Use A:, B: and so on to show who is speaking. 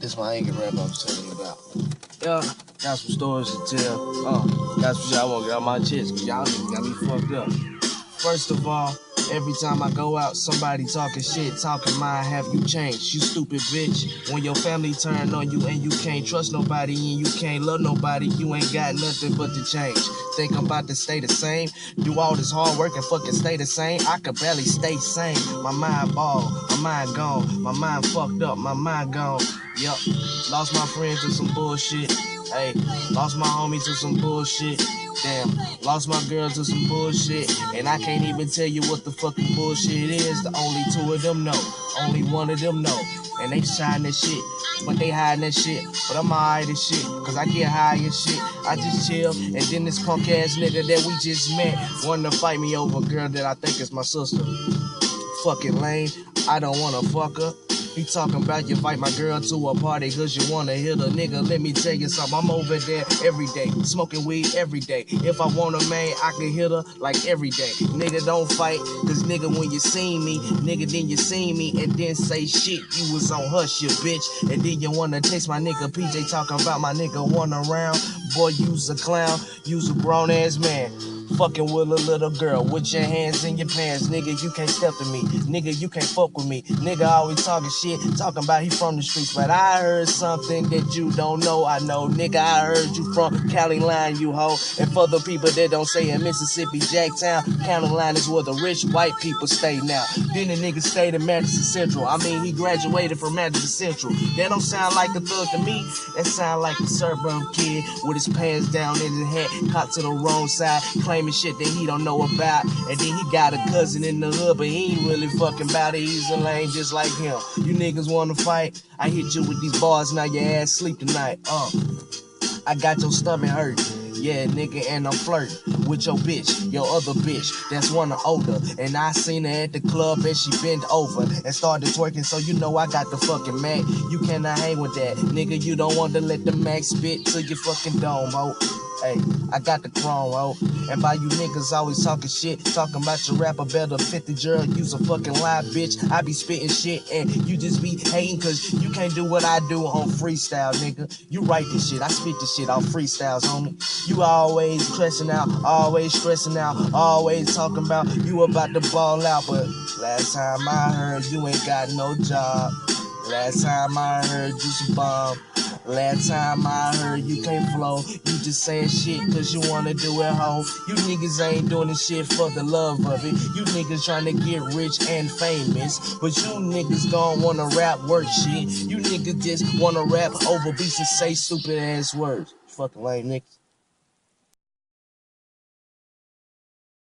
A: This my anger rap I was telling you about.
B: Yeah, got some stories to tell. Got some shit I want to get out my chest, cause y'all niggas got me fucked up. First of all, every time I go out, somebody talking shit, talking mine, have you changed? You stupid bitch. When your family turn on you and you can't trust nobody and you can't love nobody, you ain't got nothing but to change. Think I'm about to stay the same? Do all this hard work and fucking stay the same? I could barely stay sane. My mind bald, my mind gone, my mind fucked up, my mind gone. Yup, lost my friend to some bullshit. Hey, lost my homie to some bullshit. Damn, lost my girl to some bullshit. And I can't even tell you what the fucking bullshit is. The only two of them know, only one of them know. And they shine that shit, but they hiding that shit. But I'm alright as shit, cause I get high and shit. I just chill, and then this punk ass nigga that we just met wanted to fight me over a girl that I think is my sister. Fucking lame, I don't wanna fuck her. He talking about you invite my girl to a party cause you wanna hit a nigga. Let me tell you something, I'm over there every day, smoking weed every day. If I want a man, I can hit her like every day. Nigga, don't fight, cause nigga, when you see me, nigga, then you see me and then say shit, you was on hush, you bitch. And then you wanna taste my nigga PJ talking about my nigga one around. Boy, you's a clown, you's a grown ass man. Fucking with a little girl with your hands in your pants. Nigga, you can't step to me. Nigga, you can't fuck with me. Nigga always talking shit, talking about he from the streets. But I heard something that you don't know. I know, nigga, I heard you from Cali Line, you hoe. And for the people that don't say in Mississippi, Jacktown, County Line is where the rich white people stay now. Then the nigga stayed in Madison Central. I mean, he graduated from Madison Central. That don't sound like a thug to me. That sound like a suburb kid with his pants down in his head, caught to the wrong side, claiming shit that he don't know about. And then he got a cousin in the hood, but he ain't really fucking about it. He's a lame just like him. You niggas wanna fight? I hit you with these bars, now your ass sleep tonight. I got your stomach hurt. Yeah, nigga, and I'm flirting with your bitch, your other bitch, that's one of older. And I seen her at the club and she bent over and started twerking, so you know I got the fucking Mac. You cannot hang with that, nigga, you don't want to let the Mac spit to your fucking dome, ho. Hey, I got the chrome, ho. And by you niggas always talking shit, talking about your rapper better 50 girl, you's a fucking lie, bitch. I be spitting shit and you just be hating cause you can't do what I do on freestyle, nigga. You write this shit, I spit this shit off freestyles, homie. You always stressing out, always stressing out, always talking about you about to ball out. But last time I heard you ain't got no job. Last time I heard you's a bomb. Last time I heard you can't flow. You just saying shit cause you wanna do it, ho. You niggas ain't doing this shit for the love of it. You niggas trying to get rich and famous, but you niggas gon' wanna rap work shit. You niggas just wanna rap over beats and say stupid ass words. Fucking lame niggas.